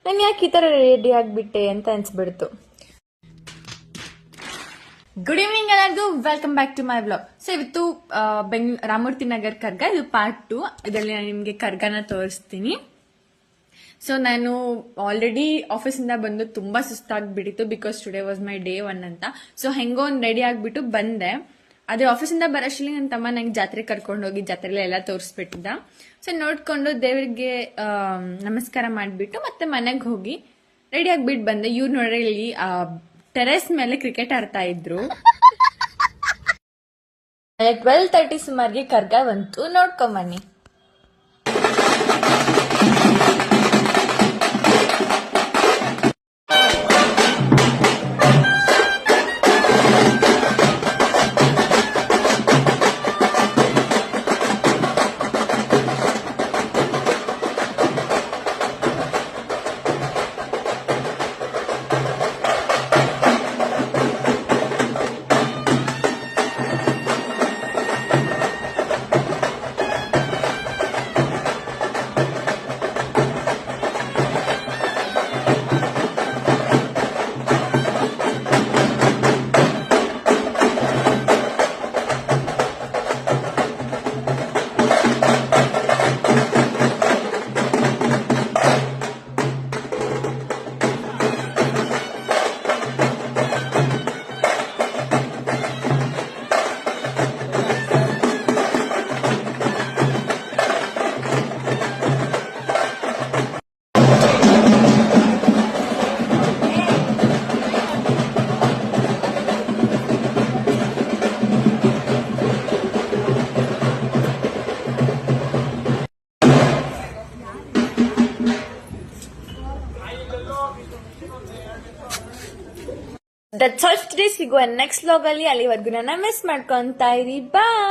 ನಾನು ಯಾಕೆ ಈ ತರ ರೆಡಿ ಆಗ್ಬಿಟ್ಟೆ ಅಂತ ಅನ್ಸ್ಬಿಡ್ತು. ಗುಡ್ ಈವ್ನಿಂಗ್ ಎಲ್ಲರಿಗೂ, welcome back to my vlog. So ಇವತ್ತು ರಾಮೂರ್ತಿ ನಗರ್ ಕರ್ಗ, ಇದು ಪಾರ್ಟ್ 2. ಇದರಲ್ಲಿ ನಾನು ನಿಮಗೆ ಕರ್ಗನ ತೋರಿಸ್ತೀನಿ. ಸೊ ನಾನು ಆಲ್ರೆಡಿ ಆಫೀಸಿಂದ ಬಂದು ತುಂಬಾ ಸುಸ್ತಾಗ್ಬಿಟ್ಟಿತ್ತು, because today was my day 1 ಅಂತ. ಸೊ ಹೆಂಗೋ ಒಂದು ರೆಡಿ ಆಗ್ಬಿಟ್ಟು ಬಂದೆ. ಅದೇ ಆಫೀಸಿಂದ ಬರೋಷ್ಟರಲ್ಲಿ ನನ್ನ ತಮ್ಮ ನಂಗೆ ಜಾತ್ರೆ ಕರ್ಕೊಂಡು ಹೋಗಿ ಜಾತ್ರೆಲ್ಲ ಎಲ್ಲ ತೋರಿಸ್ಬಿಟ್ಟಿದ್ದ. ಸೊ ನೋಡ್ಕೊಂಡು ದೇವರಿಗೆ ನಮಸ್ಕಾರ ಮಾಡಿಬಿಟ್ಟು ಮತ್ತೆ ಮನೆಗೆ ಹೋಗಿ ರೆಡಿ ಆಗ್ಬಿಟ್ಟು ಬಂದೆ. ಇವ್ರು ನೋಡ್ರಿ ಇಲ್ಲಿ ಟೆರೆಸ್ ಮೇಲೆ ಕ್ರಿಕೆಟ್ ಆಡ್ತಾ ಇದ್ರು. 12:30 ಸುಮಾರಿಗೆ ಕರ್ಗ ಬಂತು, ನೋಡ್ಕೊಂಬನ್ನಿ. That's all today. ಸಿಗುವ ನೆಕ್ಸ್ಟ್ ವ್ಲಾಗ್ ಅಲ್ಲಿ. ಅಲ್ಲಿವರೆಗೂ ನನ್ನ ಮಿಸ್ ಮಾಡ್ಕೊಂತಾ ಇರಿ. ಬಾಯ್.